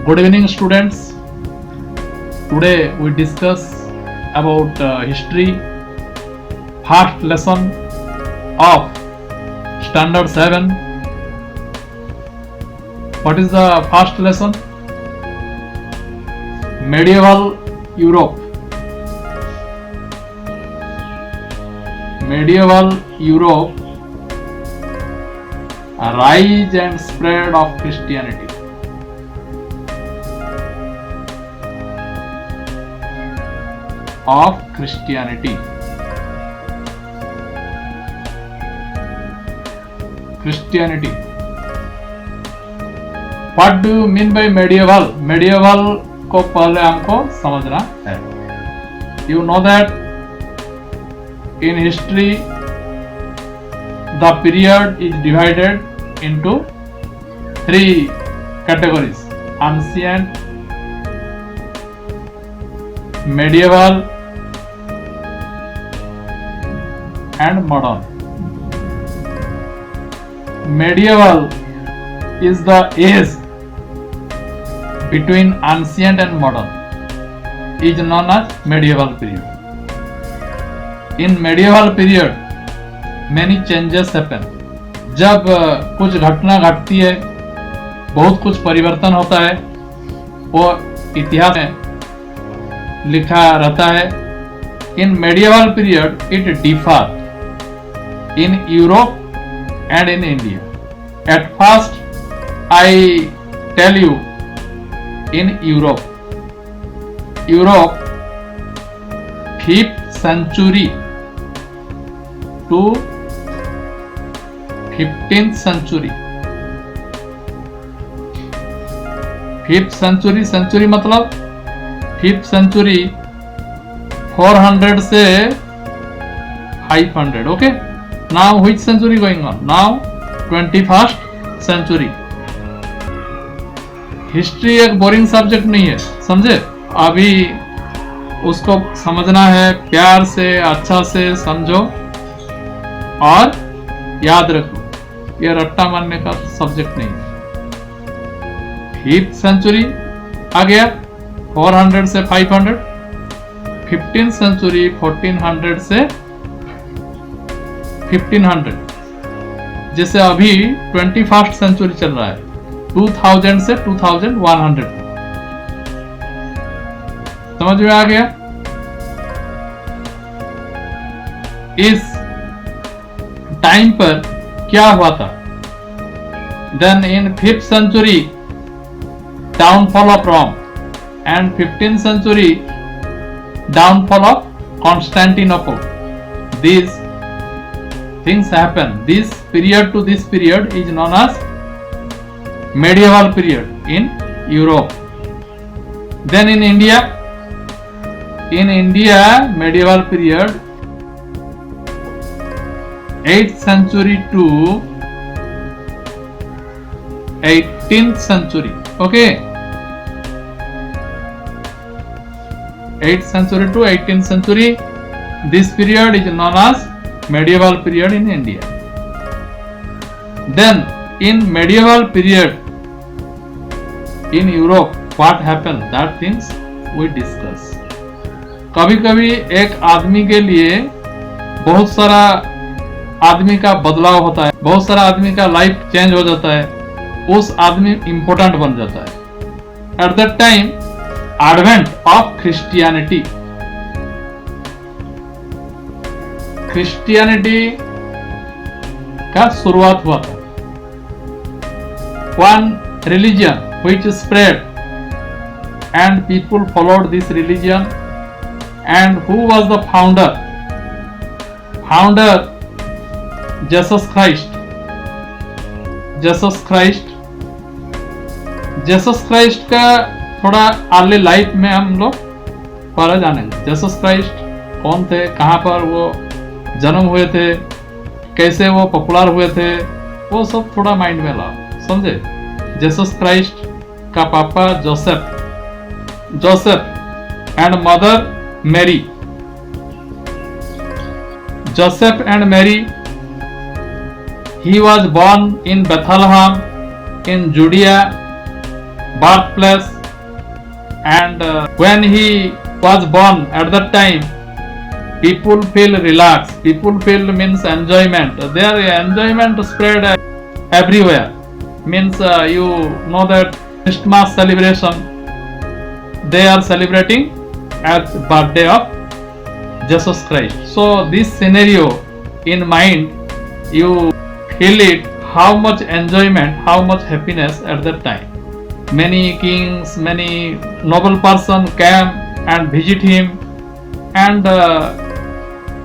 Good evening, students. Today we discuss about history, first lesson of standard 7. What is the first lesson? Medieval Europe. Medieval Europe, a rise and spread of Christianity. Of Christianity. Christianity. What do you mean by medieval? Medieval को पहले हमको समझना है. You know that in history the period is divided into three categories: ancient, medieval, and modern. Medieval is the age between ancient and modern, is known as medieval period. In medieval period many changes happen. जब कुछ घटना घटती है, बहुत कुछ परिवर्तन होता है, वो इतिहास में लिखा रहता है. In medieval period it differs in Europe and in India. At first I tell you in Europe 5th century to 15th century. 5th century मतलब 5th century 400 से 500. Okay, now which century going on? Now 21st century. History एक boring subject नहीं है, समझे? अभी उसको समझना है, प्यार से अच्छा से समझो और याद रखो. ये रट्टा मारने का सब्जेक्ट नहीं है. 5th सेंचुरी आ गया 400 से 500. 15th सेंचुरी 1400 से 1500. जैसे अभी 21st सेंचुरी चल रहा है 2000 से 2100. समझ में आ गया? इस टाइम पर क्या हुआ था? Then in 5th century downfall of Rome and 15th century downfall of Constantinople. These things happen. This period to this period is known as medieval period in Europe. Then in India medieval period 8th century to 18th century. Okay, 8th century to 18th century. This period is known as medieval period in India. Then in medieval period in Europe what happened? That things we discuss. कभी कभी एक आदमी के लिए बहुत सारा आदमी का बदलाव होता है, बहुत सारा आदमी का लाइफ चेंज हो जाता है, उस आदमी इंपॉर्टेंट बन जाता है. At that time advent of Christianity. Christianity का शुरुआत हुआ था. One religion which spread and people followed this religion. And who was the founder? Founder Jesus Christ. Jesus Christ का थोड़ा अर्ली लाइफ में हम लोग पहले जानेंगे. जीसस क्राइस्ट कौन थे, कहाँ पर वो जन्म हुए थे, कैसे वो पॉपुलर हुए थे, वो सब थोड़ा माइंड में लाओ, समझे? जीसस क्राइस्ट का पापा Joseph and mother Mary. Joseph and Mary, he was born in Bethlehem in Judea, birthplace and when he was born at that time, people feel relaxed, people feel means enjoyment, their enjoyment spread everywhere. Means you know that Christmas celebration, they are celebrating as birthday of Jesus Christ. So this scenario in mind, you feel it, how much enjoyment, how much happiness at that time. Many kings, many noble person came and visit him, and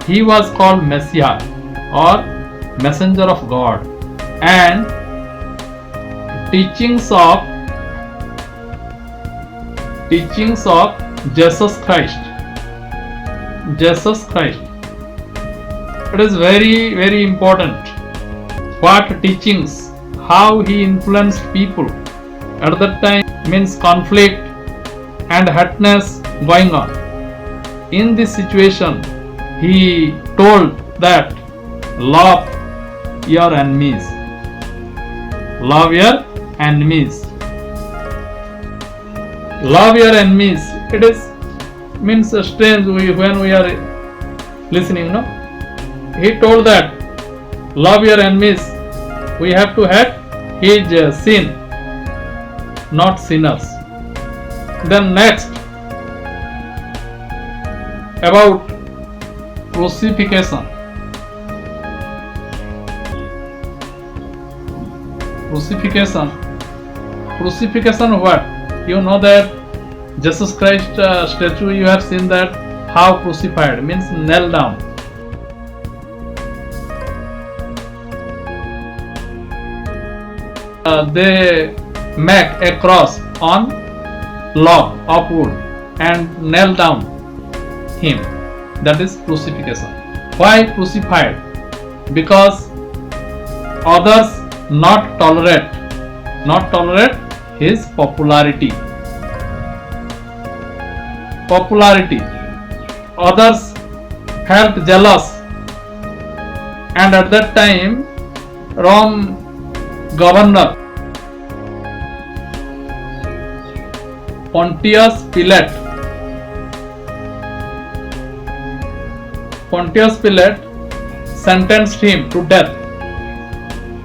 he was called Messiah or messenger of God. And teachings of Jesus Christ. Jesus Christ. It is very, very important. What teachings, how he influenced people at that time, means conflict and hardness going on. In this situation, he told that love your enemies. Love your enemies. Love your enemies. It is means strange when we are listening, no? He told that love your enemies. We have to hate his sin, not sinners. Then next, about crucifixion. Crucifixion what? You know that Jesus Christ statue, you have seen that how crucified means nailed down. They make a cross on log of wood and nail down him. That is crucifixion. Why crucified? Because others not tolerate his popularity. Others felt jealous, and at that time Rome governor Pontius Pilate sentenced him to death.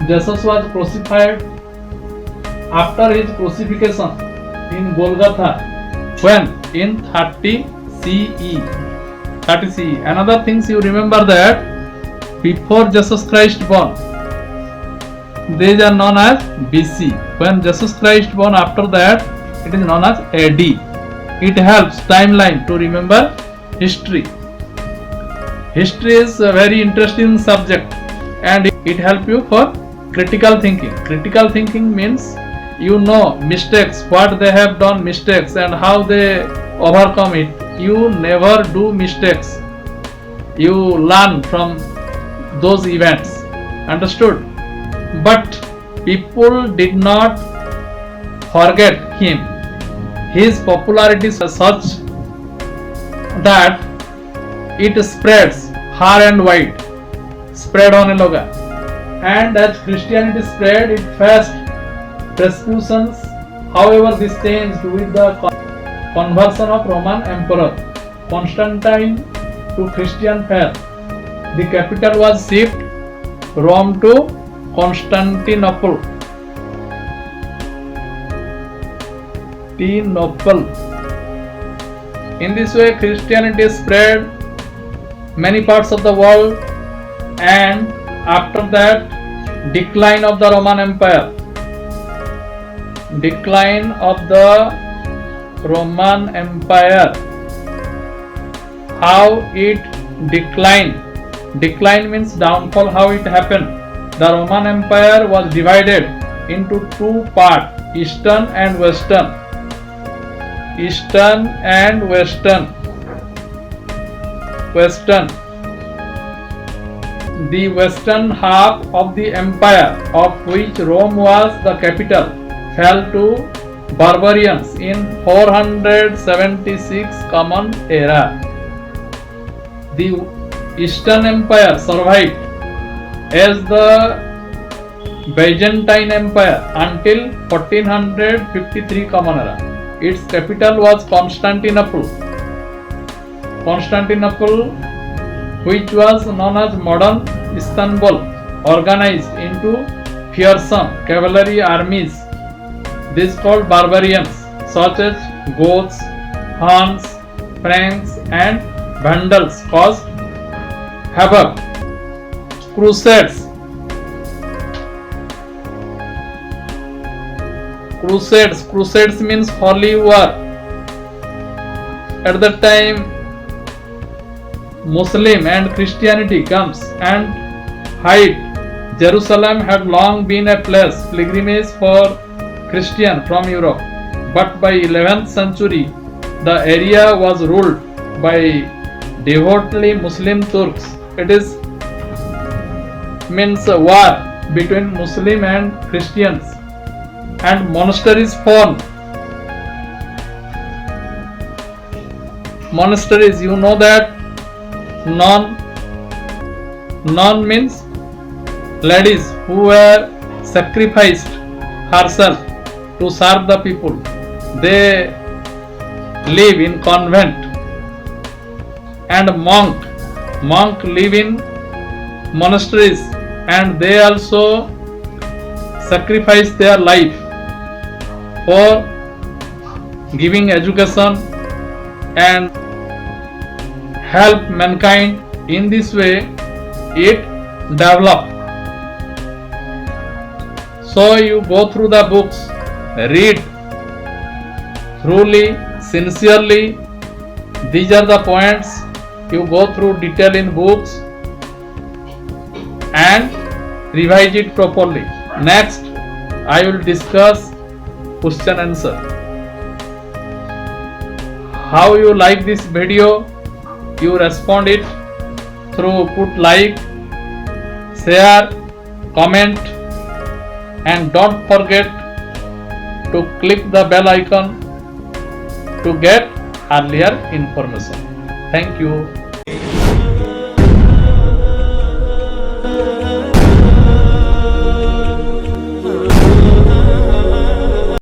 Jesus was crucified. After his crucifixion in Golgotha, when in 30 CE. Another things you remember that before Jesus Christ born, these are known as BC. When Jesus Christ born, after that it is known as AD. It helps timeline to remember history. History is a very interesting subject, and it helps you for critical thinking. Critical thinking means you know mistakes, what they have done mistakes and how they overcome it. You never do mistakes. You learn from those events. Understood? But people did not forget him. His popularity is such that it spreads far and wide. Spread on a loga. And as Christianity spread, it faced persecutions. However, this changed with the conversion of Roman Emperor Constantine to Christian faith. The capital was shifted Rome to Constantinople. In this way, Christianity spread many parts of the world, and after that, decline of the Roman Empire. How it declined? Decline means downfall. How it happened? The Roman Empire was divided into two parts, Eastern and Western. The western half of the empire, of which Rome was the capital, fell to barbarians in 476 Common Era. The Eastern Empire survived as the Byzantine Empire until 1453 Common Era. Its capital was Constantinople. Constantinople, which was known as modern Istanbul, organized into fearsome cavalry armies. These called barbarians, such as Goths, Huns, Franks, and Vandals, caused havoc. Crusades. Crusades means holy war. At that time, Muslim and Christianity comes and hide. Jerusalem had long been a place pilgrimage for Christian from Europe, but by 11th century the area was ruled by devotedly Muslim Turks. It is means a war between Muslim and Christians, and monasteries formed. Monasteries, you know that nun means ladies who were sacrificed herself to serve the people. They live in convent. And monk live in monasteries, and they also sacrifice their life for giving education and help mankind. In this way it developed. So you go through the books, read thoroughly, sincerely. These are the points you go through detail in books and revise it properly. Next, I will discuss question answer. How you like this video? You respond it through put like, share, comment, and don't forget to click the bell icon to get earlier information. Thank you.